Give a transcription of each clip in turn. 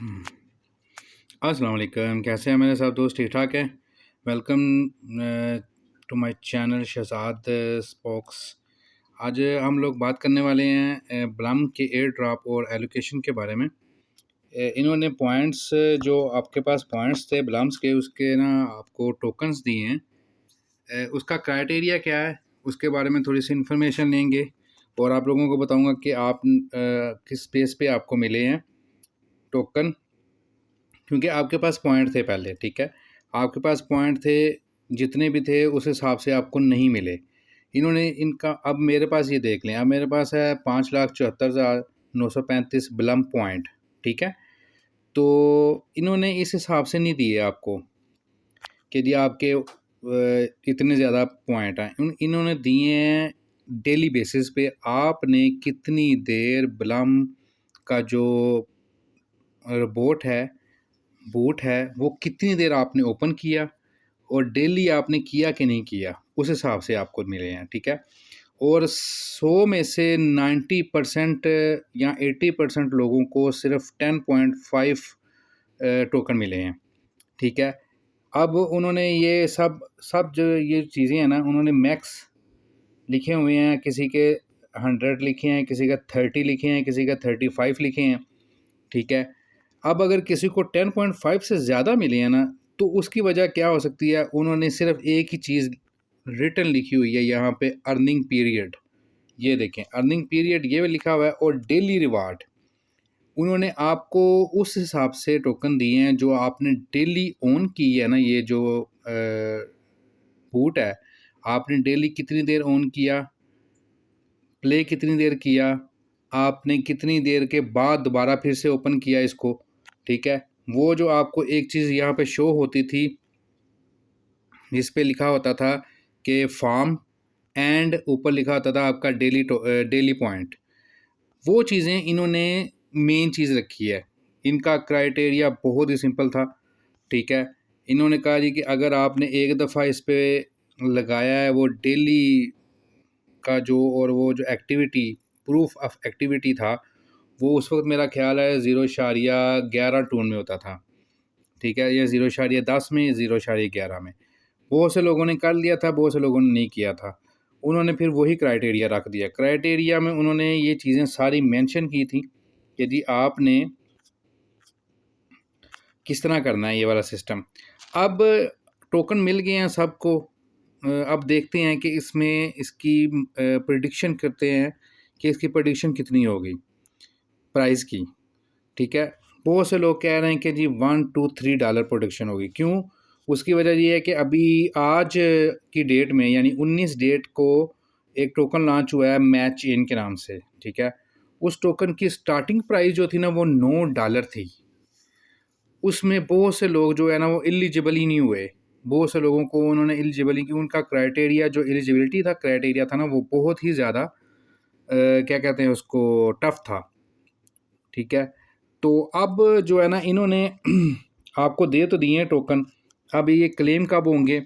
अस्सलाम वालेकुम, कैसे हैं मेरे सब दोस्त? ठीक ठाक हैं। Welcome to my channel Shahzad spokes. आज हम लोग बात करने वाले हैं ब्लम के एयर ड्रॉप और एलोकेशन के बारे में। इन्होंने पॉइंट्स जो आपके पास पॉइंट्स थे ब्लम्स के, उसके ना आपको टोकन्स दिए हैं। उसका क्राइटेरिया क्या है, उसके बारे में थोड़ी सी इन्फॉर्मेशन लेंगे और आप लोगों को बताऊंगा कि आप किस स्पेस पे आपको मिले हैं टोकन, क्योंकि आपके पास पॉइंट थे पहले। ठीक है, आपके पास पॉइंट थे, जितने भी थे उस हिसाब से आपको नहीं मिले। इन्होंने इनका, अब मेरे पास ये देख लें, अब मेरे पास है 5,74,935 ब्लम पॉइंट। ठीक है, तो इन्होंने इस हिसाब से नहीं दिए आपको कि जी आपके इतने ज़्यादा पॉइंट हैं। इन्होंने दिए हैं डेली बेसिस पे, आपने कितनी देर ब्लम का जो बूट है वो कितनी देर आपने ओपन किया और डेली आपने किया कि नहीं किया, उस हिसाब से आपको मिले हैं। ठीक है, और 100 में से 90% या 80% लोगों को सिर्फ 10.5 टोकन मिले हैं। ठीक है, अब उन्होंने ये सब सब जो ये चीज़ें हैं ना, उन्होंने मैक्स लिखे हुए हैं, किसी के 100 लिखे हैं, किसी का 30 लिखे हैं, किसी का 35 लिखे हैं। ठीक है, अब अगर किसी को 10.5 से ज़्यादा मिले हैं ना, तो उसकी वजह क्या हो सकती है? उन्होंने सिर्फ एक ही चीज़ रिटन लिखी हुई है यहाँ पे, अर्निंग पीरियड। ये देखें, अर्निंग पीरियड ये लिखा हुआ है, और डेली रिवार्ड। उन्होंने आपको उस हिसाब से टोकन दिए हैं जो आपने डेली ओन की है ना। ये जो बूट है, आपने डेली कितनी देर ओन किया, प्ले कितनी देर किया, आपने कितनी देर के बाद दोबारा फिर से ओपन किया इसको। ठीक है, वो जो आपको एक चीज़ यहाँ पे शो होती थी, जिस पे लिखा होता था कि फार्म, एंड ऊपर लिखा होता था आपका डेली पॉइंट। वो चीज़ें इन्होंने मेन चीज़ रखी है। इनका क्राइटेरिया बहुत ही सिंपल था। ठीक है, इन्होंने कहा जी कि अगर आपने एक दफ़ा इस पे लगाया है वो डेली का जो, और वो जो एक्टिविटी, प्रूफ ऑफ एक्टिविटी था, वो उस वक्त मेरा ख्याल है 0.11 टून में होता था। ठीक है, या 0.10 में, 0.11 में। बहुत से लोगों ने कर लिया था, बहुत से लोगों ने नहीं किया था। उन्होंने फिर वही क्राइटेरिया रख दिया। क्राइटेरिया में उन्होंने ये चीज़ें सारी मेंशन की थी कि जी आपने किस तरह करना है ये वाला सिस्टम। अब टोकन मिल गए हैं सबको। अब देखते हैं कि इसमें इसकी प्रिडिक्शन करते हैं कि इसकी प्रिडिक्शन कितनी होगी प्राइस की। ठीक है, बहुत से लोग कह रहे हैं कि जी $1 to $3 प्रोडक्शन होगी। क्यों? उसकी वजह ये है कि अभी आज की डेट में, यानी 19 डेट को, एक टोकन लॉन्च हुआ है मैच इन के नाम से। ठीक है, उस टोकन की स्टार्टिंग प्राइस जो थी ना, वो $9 थी। उसमें बहुत से लोग जो है ना, वो एलिजिबल ही नहीं हुए। बहुत से लोगों को उन्होंने एलिजिबल ही, कि उनका क्राइटेरिया जो एलिजिबिलिटी था, क्राइटेरिया था ना, वो बहुत ही ज़्यादा क्या कहते हैं उसको, टफ था। ठीक है, तो अब जो है ना, इन्होंने आपको दे तो दिए हैं टोकन। अब ये क्लेम कब होंगे,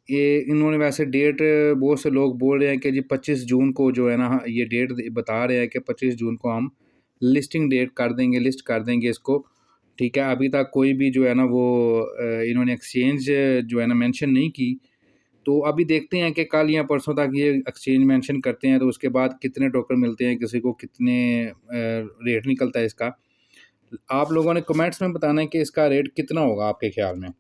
ये इन्होंने वैसे डेट, बहुत से लोग बोल रहे हैं कि जी 25 जून को जो है ना, ये डेट बता रहे हैं कि 25 जून को हम लिस्टिंग डेट कर देंगे, लिस्ट कर देंगे इसको। ठीक है, अभी तक कोई भी जो है ना वो इन्होंने एक्सचेंज जो है ना मेंशन नहीं की। तो अभी देखते हैं कि कल या परसों तक ये एक्सचेंज मेंशन करते हैं, तो उसके बाद कितने टोकन मिलते हैं, किसी को कितने रेट निकलता है इसका। आप लोगों ने कमेंट्स में बताना है कि इसका रेट कितना होगा आपके ख्याल में।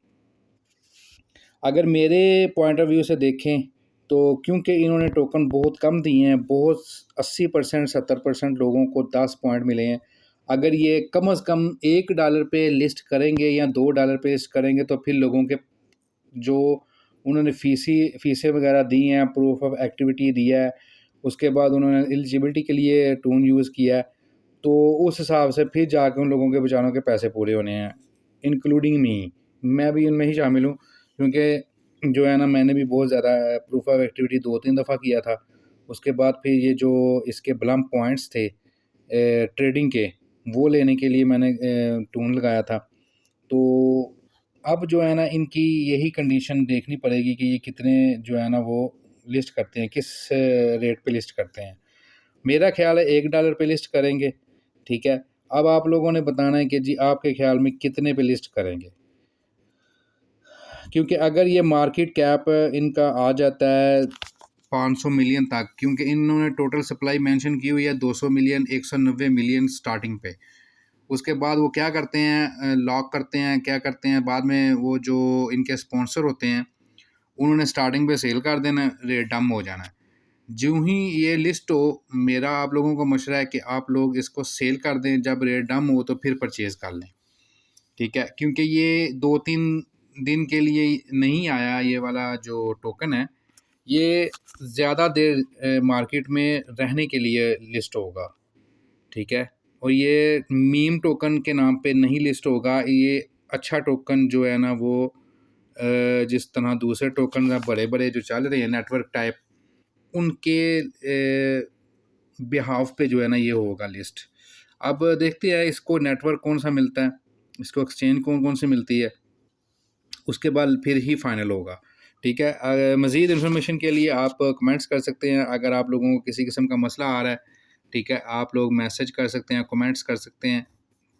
अगर मेरे पॉइंट ऑफ व्यू से देखें तो, क्योंकि इन्होंने टोकन बहुत कम दिए हैं, बहुत 80% 70% लोगों को 10 पॉइंट मिले हैं। अगर ये कम से कम $1 पे लिस्ट करेंगे या $2 पे लिस्ट करेंगे, तो फिर लोगों के जो उन्होंने फीसें वगैरह दी हैं, प्रूफ ऑफ एक्टिविटी दिया है, उसके बाद उन्होंने एलिजिबिलिटी के लिए टून यूज़ किया है, तो उस हिसाब से फिर जाकर उन लोगों के बेचारों के पैसे पूरे होने हैं, इंक्लूडिंग मी। मैं भी उनमें ही शामिल हूँ, क्योंकि जो है ना, मैंने भी बहुत ज़्यादा प्रूफ ऑफ एक्टिविटी 2-3 दफ़ा किया था। उसके बाद फिर ये जो इसके ब्लम पॉइंट्स थे ट्रेडिंग के, वो लेने के लिए मैंने टून लगाया था। तो अब जो है ना, इनकी यही कंडीशन देखनी पड़ेगी कि ये कितने जो है ना वो लिस्ट करते हैं, किस रेट पे लिस्ट करते हैं। मेरा ख्याल है $1 पे लिस्ट करेंगे। ठीक है, अब आप लोगों ने बताना है कि जी आपके ख्याल में कितने पे लिस्ट करेंगे, क्योंकि अगर ये मार्केट कैप इनका आ जाता है 500 मिलियन तक, क्योंकि इन्होंने टोटल सप्लाई मेंशन की हुई है 200 मिलियन 190 मिलियन स्टार्टिंग पे। उसके बाद वो क्या करते हैं, लॉक करते हैं, क्या करते हैं बाद में, वो जो इनके स्पॉन्सर होते हैं उन्होंने स्टार्टिंग पे सेल कर देना, रेट डम हो जाना है। जो ही ये लिस्ट हो, मेरा आप लोगों को मशवरा है कि आप लोग इसको सेल कर दें, जब रेट डम हो तो फिर परचेज़ कर लें, ठीक है? क्योंकि ये 2-3 दिन के लिए नहीं आया ये वाला जो टोकन है, ये ज़्यादा देर मार्केट में रहने के लिए लिस्ट होगा, ठीक है? और ये मीम टोकन के नाम पे नहीं लिस्ट होगा, ये अच्छा टोकन जो है ना वो जिस तरह दूसरे टोकन बड़े-बड़े जो चल रहे हैं नेटवर्क टाइप, उनके बिहाफ़ पे जो है ना ये होगा लिस्ट। अब देखते हैं इसको नेटवर्क कौन-सा मिलता है, इसको एक्सचेंज कौन-कौन सी मिलती है, उसके बाद फिर ही फाइनल होगा, ठीक है? मज़ीद इन्फॉर्मेशन के लिए आप कमेंट्स कर सकते हैं, अगर आप लोगों को किसी किस्म का मसला आ रहा है, ठीक है? आप लोग मैसेज कर सकते हैं, कमेंट्स कर सकते हैं,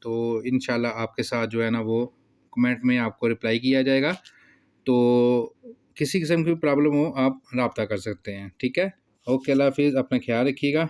तो इंशाल्लाह आपके साथ जो है ना वो कमेंट में आपको रिप्लाई किया जाएगा। तो किसी किस्म की प्रॉब्लम हो आप राब्ता कर सकते हैं, ठीक है? ओके, अल्लाह हाफ़िज़, अपना ख़्याल रखिएगा।